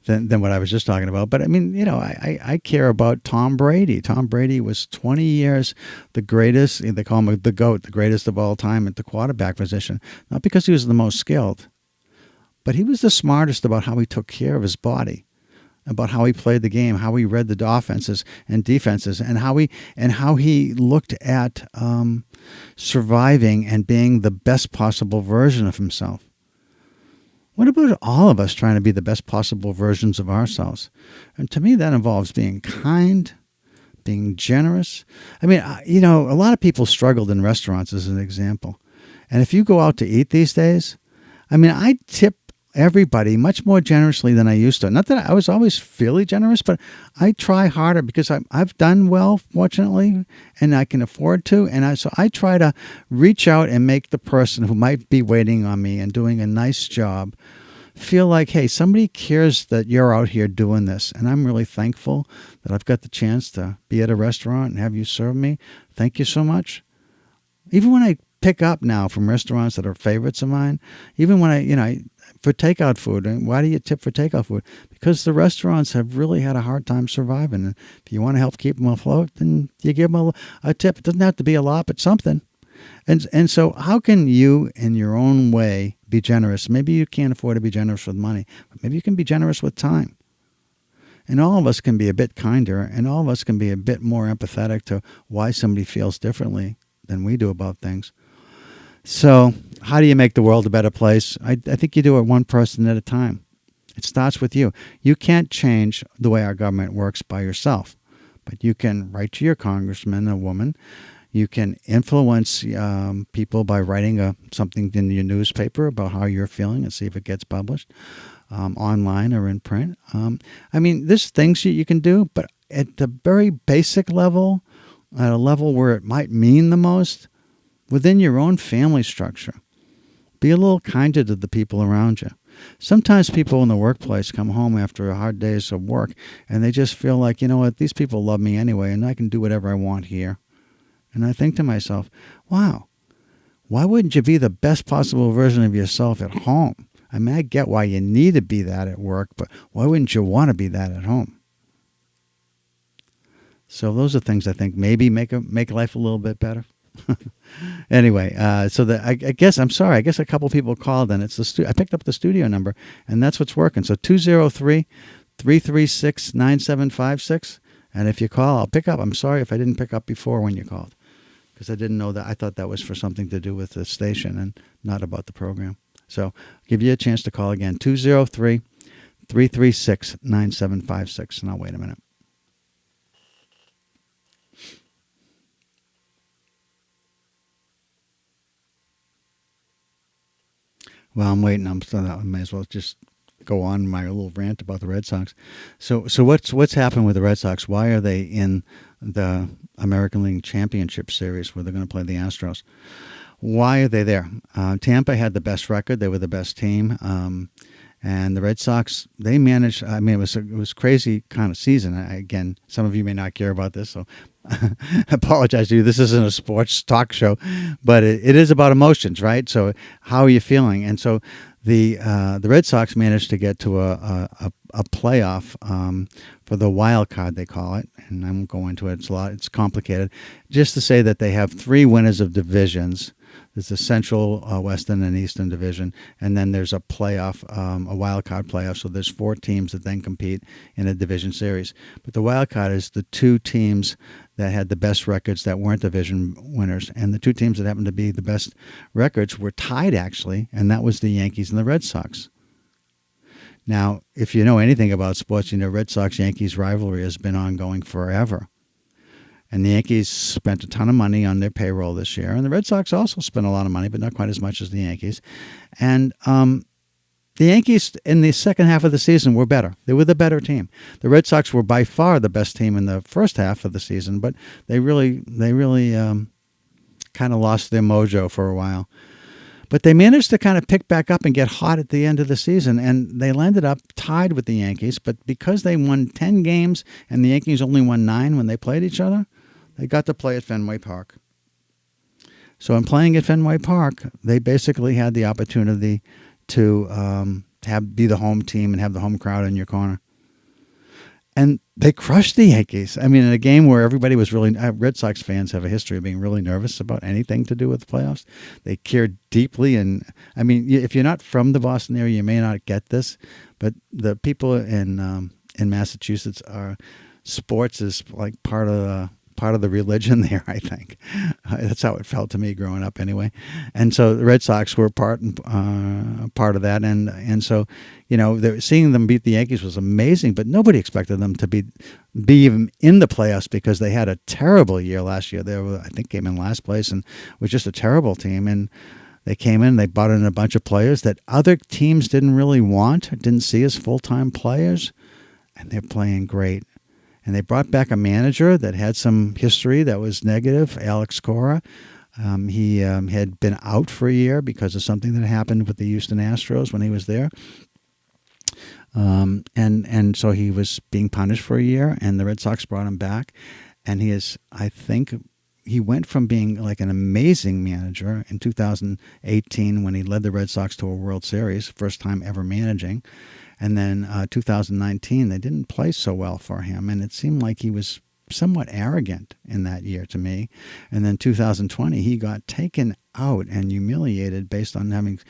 than what I was just talking about. But I mean, I care about Tom Brady. Tom Brady was 20 years the greatest. They call him the GOAT, the greatest of all time at the quarterback position. Not because he was the most skilled, but he was the smartest about how he took care of his body, about how he played the game, how he read the offenses and defenses, and how he looked at surviving and being the best possible version of himself. What about all of us trying to be the best possible versions of ourselves? And to me, that involves being kind, being generous. I mean, a lot of people struggled in restaurants as an example. And if you go out to eat these days, I mean, I tip everybody much more generously than I used to. Not that I was always fairly generous, but I try harder because I've done well, fortunately, and I can afford to. And so I try to reach out and make the person who might be waiting on me and doing a nice job feel like, hey, somebody cares that you're out here doing this. And I'm really thankful that I've got the chance to be at a restaurant and have you serve me. Thank you so much. Even when I pick up now from restaurants that are favorites of mine, even when I for takeout food. And why do you tip for takeout food? Because the restaurants have really had a hard time surviving. And if you want to help keep them afloat, then you give them a tip. It doesn't have to be a lot, but something. And so how can you, in your own way, be generous? Maybe you can't afford to be generous with money, but maybe you can be generous with time. And all of us can be a bit kinder, and all of us can be a bit more empathetic to why somebody feels differently than we do about things. So how do you make the world a better place? I think you do it one person at a time. It starts with you. You can't change the way our government works by yourself, but you can write to your congressman or woman. You can influence people by writing something in your newspaper about how you're feeling and see if it gets published online or in print. There's things you can do, but at the very basic level, at a level where it might mean the most, within your own family structure, be a little kinder to the people around you. Sometimes people in the workplace come home after a hard days of work and they just feel like, you know what, these people love me anyway and I can do whatever I want here. And I think to myself, wow, why wouldn't you be the best possible version of yourself at home? I mean, I get why you need to be that at work, but why wouldn't you want to be that at home? So those are things I think maybe make life a little bit better. Anyway, I guess a couple people called and it's I picked up the studio number and that's what's working. So 203-336-9756. And if you call, I'll pick up. I'm sorry if I didn't pick up before when you called because I didn't know that. I thought that was for something to do with the station and not about the program. So I'll give you a chance to call again, 203-336-9756. And I'll wait a minute. Well, I'm waiting. I may as well just go on my little rant about the Red Sox. So what's happened with the Red Sox? Why are they in the American League Championship Series where they're going to play the Astros? Why are they there? Tampa had the best record. They were the best team. And the Red Sox, they managed. I mean, it was crazy kind of season. Again, some of you may not care about this, so I apologize to you. This isn't a sports talk show, but it is about emotions, right? So how are you feeling? And so the Red Sox managed to get to a playoff for the wild card, they call it. And I won't go into it. It's complicated. Just to say that they have 3 winners of divisions. There's the Central, Western, and Eastern Division, and then there's a playoff, a wild card playoff. So there's 4 teams that then compete in a division series. But the wild card is the 2 teams that had the best records that weren't division winners, and the 2 teams that happened to be the best records were tied actually, and that was the Yankees and the Red Sox. Now, if you know anything about sports, you know Red Sox-Yankees rivalry has been ongoing forever. And the Yankees spent a ton of money on their payroll this year. And the Red Sox also spent a lot of money, but not quite as much as the Yankees. And the Yankees in the second half of the season were better. They were the better team. The Red Sox were by far the best team in the first half of the season, but they really kind of lost their mojo for a while. But they managed to kind of pick back up and get hot at the end of the season, and they landed up tied with the Yankees. But because they won 10 games and the Yankees only won 9 when they played each other, they got to play at Fenway Park. So in playing at Fenway Park, they basically had the opportunity to be the home team and have the home crowd in your corner. And they crushed the Yankees. I mean, in a game where everybody was really... Red Sox fans have a history of being really nervous about anything to do with the playoffs. They care deeply. And, I mean, if you're not from the Boston area, you may not get this. But the people in Massachusetts are... Sports is like part of the religion there, I think. That's how it felt to me growing up anyway. And so the Red Sox were part of that. And so, you know, seeing them beat the Yankees was amazing, but nobody expected them to be even in the playoffs because they had a terrible year last year. They were, I think, came in last place and was just a terrible team. And they came in, they brought in a bunch of players that other teams didn't really want, didn't see as full-time players, and they're playing great. And they brought back a manager that had some history that was negative, Alex Cora. He had been out for a year because of something that happened with the Houston Astros when he was there. And so he was being punished for a year, and the Red Sox brought him back. And I think he went from being like an amazing manager in 2018 when he led the Red Sox to a World Series, first time ever managing. And then 2019, they didn't play so well for him, and it seemed like he was somewhat arrogant in that year to me. And then 2020, he got taken out and humiliated based on having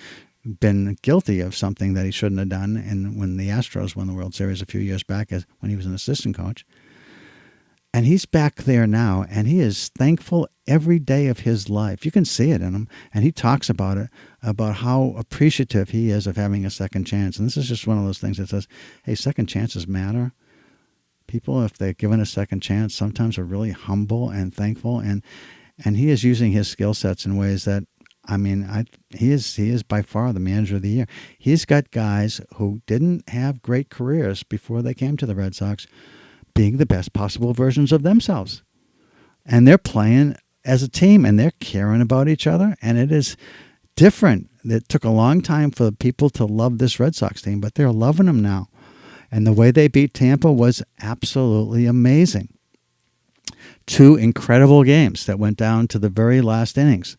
been guilty of something that he shouldn't have done. And when the Astros won the World Series a few years back, when he was an assistant coach. And he's back there now, and he is thankful every day of his life. You can see it in him, and he talks about it, about how appreciative he is of having a second chance. And this is just one of those things that says, hey, second chances matter. People, if they're given a second chance, sometimes are really humble and thankful. And he is using his skill sets in ways that, I mean, he is by far the manager of the year. He's got guys who didn't have great careers before they came to the Red Sox being the best possible versions of themselves. And they're playing as a team, and they're caring about each other, and it is different. It took a long time for people to love this Red Sox team, but they're loving them now. And the way they beat Tampa was absolutely amazing. 2 incredible games that went down to the very last innings,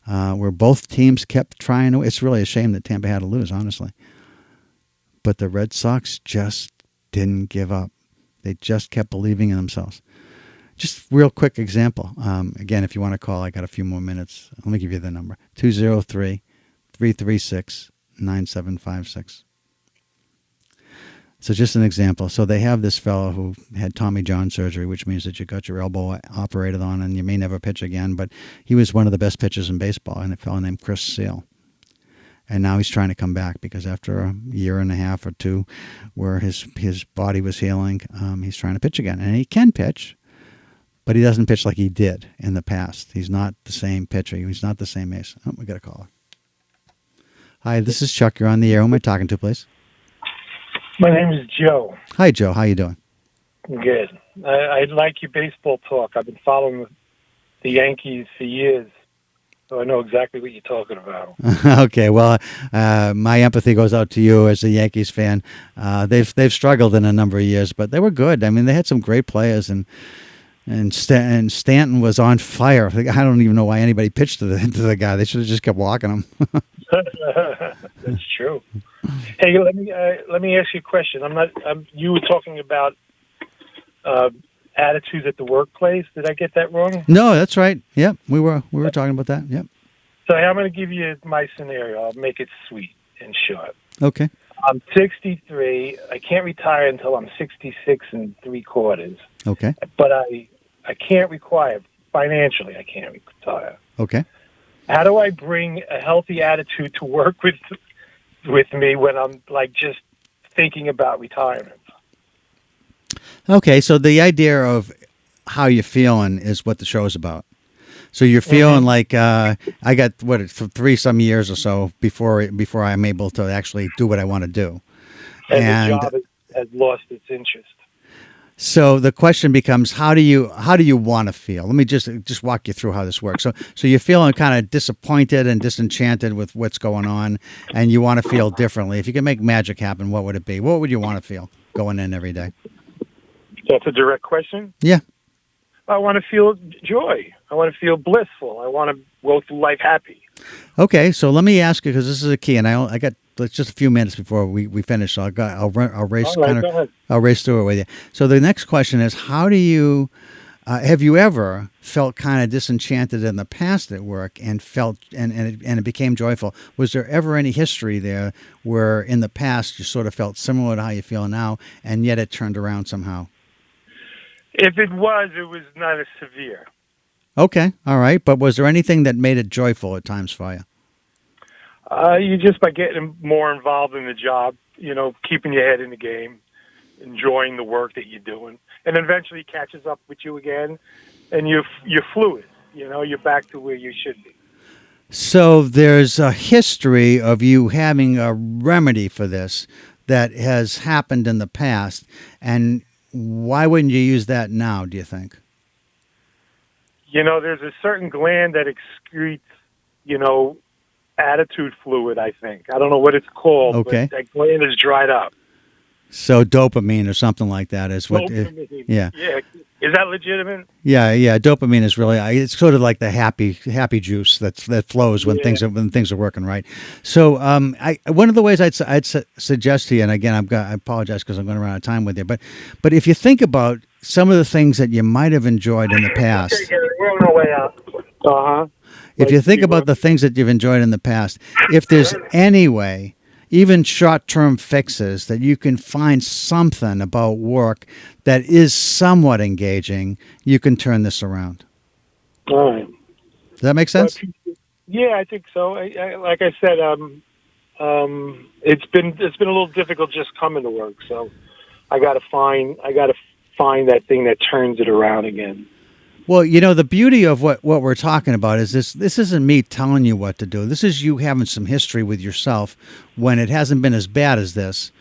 where both teams kept trying to... It's really a shame that Tampa had to lose, honestly. But the Red Sox just didn't give up. They just kept believing in themselves. Just real quick example. Again, if you want to call, I got a few more minutes. Let me give you the number. 203-336-9756. So just an example. So they have this fellow who had Tommy John surgery, which means that you got your elbow operated on and you may never pitch again. But he was one of the best pitchers in baseball, and a fellow named Chris Sale. And now he's trying to come back because after a year and a half or two where his body was healing, he's trying to pitch again. And he can pitch, but he doesn't pitch like he did in the past. He's not the same pitcher. He's not the same ace. Oh, we got a caller. Hi, this is Chuck. You're on the air. Who am I talking to, please? My name is Joe. Hi, Joe. How you doing? Good. I like your baseball talk. I've been following the Yankees for years, so I know exactly what you're talking about. Okay, well, my empathy goes out to you as a Yankees fan. They've struggled in a number of years, but they were good. I mean, they had some great players, and Stanton was on fire. I don't even know why anybody pitched to the guy. They should have just kept walking him. That's true. Hey, let me ask you a question. You were talking about attitudes at the workplace. Did I get that wrong? No, that's right. Yep, we were talking about that. Yep. So I'm going to give you my scenario. I'll make it sweet and short. Okay. I'm 63. I can't retire until I'm 66 and 3/4. Okay. But I can't retire financially. I can't retire. Okay. How do I bring a healthy attitude to work with me when I'm like just thinking about retirement? Okay, so the idea of how you're feeling is what the show's about. So you're feeling like I got for 3 some years or so before I'm able to actually do what I want to do, and the job has lost its interest. So the question becomes, how do you want to feel? Let me just walk you through how this works. So you're feeling kind of disappointed and disenchanted with what's going on, and you want to feel differently. If you could make magic happen, what would it be? What would you want to feel going in every day? That's a direct question? Yeah. I want to feel joy. I want to feel blissful. I want to go through life happy. Okay, so let me ask you, because this is a key, and I got just a few minutes before we finish, so I'll race I'll race through it with you. So the next question is, how do you have you ever felt kind of disenchanted in the past at work and felt and it became joyful? Was there ever any history there where in the past you sort of felt similar to how you feel now, and yet it turned around somehow? If it was not as severe. Okay, all right. But was there anything that made it joyful at times for you? You just by getting more involved in the job, keeping your head in the game, enjoying the work that you're doing, and eventually it catches up with you again, and you're fluid. You're back to where you should be. So there's a history of you having a remedy for this that has happened in the past, and why wouldn't you use that now, do you think? There's a certain gland that excretes, attitude fluid, I think. I don't know what it's called, okay. But that gland is dried up. So dopamine or something like that is what... Dopamine. Yeah. Is that legitimate? Yeah. Dopamine is really... It's sort of like the happy juice that flows when things are working right. So one of the ways I'd suggest to you, and again, I apologize because I'm going to run out of time with you, but if you think about some of the things that you might have enjoyed in the past... We're on our way out. Uh-huh. If you think about the things that you've enjoyed in the past, if there's any way, even short-term fixes, that you can find something about work that is somewhat engaging, you can turn this around. All right. Does that make sense? Yeah, I think so. Like I said, it's been a little difficult just coming to work, so I got to find that thing that turns it around again. Well, the beauty of what we're talking about is this isn't me telling you what to do. This is you having some history with yourself when it hasn't been as bad as this,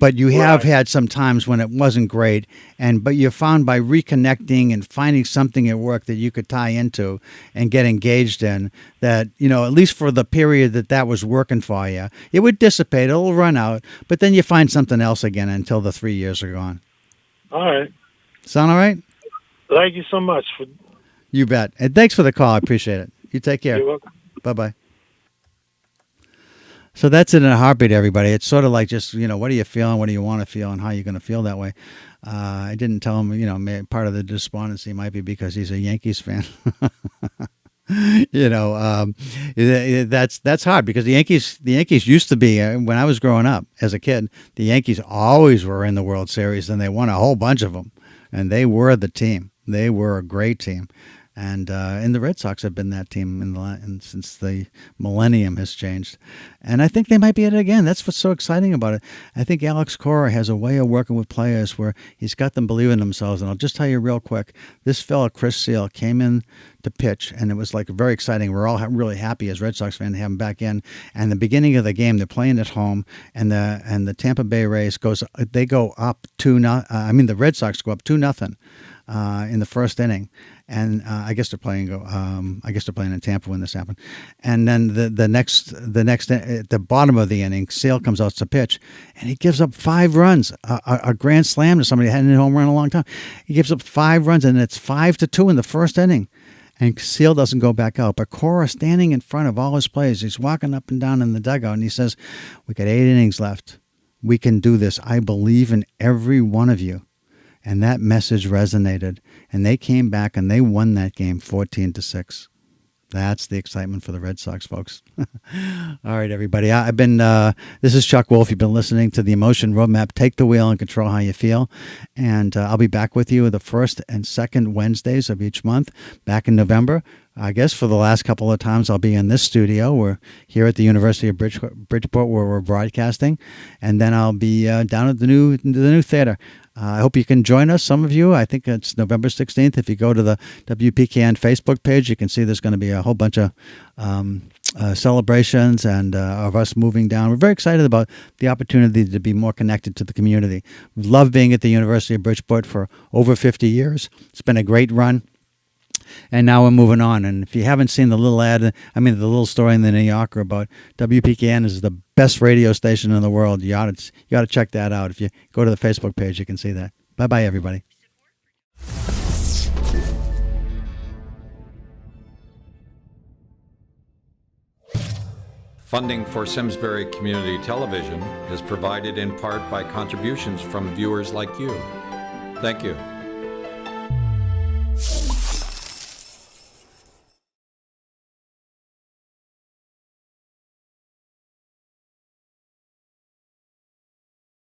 but you have had some times when it wasn't great, but you found by reconnecting and finding something at work that you could tie into and get engaged in that, at least for the period that was working for you, it would dissipate, it'll run out, but then you find something else again until the 3 years are gone. All right. Sound all right? Thank you so much. You bet. And thanks for the call. I appreciate it. You take care. You're welcome. Bye-bye. So that's it in a heartbeat, everybody. It's sort of like just, what are you feeling? What do you want to feel? And how are you going to feel that way? I didn't tell him, part of the despondency might be because he's a Yankees fan. That's hard because the Yankees used to be, when I was growing up as a kid, the Yankees always were in the World Series and they won a whole bunch of them. And they were the team. They were a great team. And the Red Sox have been that team since the millennium has changed. And I think they might be it again. That's what's so exciting about it. I think Alex Cora has a way of working with players where he's got them believing in themselves. And I'll just tell you real quick, this fella, Chris Sale, came in to pitch, and it was like very exciting. We're all really happy as Red Sox fans to have him back in. And the beginning of the game, they're playing at home, and the Tampa Bay Rays go up 2-0. The Red Sox go up 2-0 in the first inning. And I guess they're playing in Tampa when this happened. And then the next at the bottom of the inning, Sale comes out to pitch, and he gives up 5 runs, a grand slam to somebody who hadn't hit a home run in a long time. He gives up 5 runs, and it's 5-2 in the first inning. And Sale doesn't go back out. But Cora, standing in front of all his players, he's walking up and down in the dugout, and he says, "We got 8 innings left. We can do this. I believe in every one of you." And that message resonated. And they came back and they won that game 14-6. That's the excitement for the Red Sox, folks. All right, everybody. This is Chuck Wolf. You've been listening to the Emotion Roadmap. Take the wheel and control how you feel. And I'll be back with you the first and second Wednesdays of each month back in November. I guess for the last couple of times I'll be in this studio. We're here at the University of Bridgeport where we're broadcasting. And then I'll be down at the new theater. I hope you can join us, some of you. I think it's November 16th. If you go to the WPKN Facebook page, you can see there's going to be a whole bunch of celebrations and of us moving down. We're very excited about the opportunity to be more connected to the community. We love being at the University of Bridgeport for over 50 years. It's been a great run. And now we're moving on. And if you haven't seen the little story in the New Yorker about WPKN is the best radio station in the world, you ought to check that out. If you go to the Facebook page, you can see that. Bye-bye, everybody. Funding for Simsbury Community Television is provided in part by contributions from viewers like you. Thank you.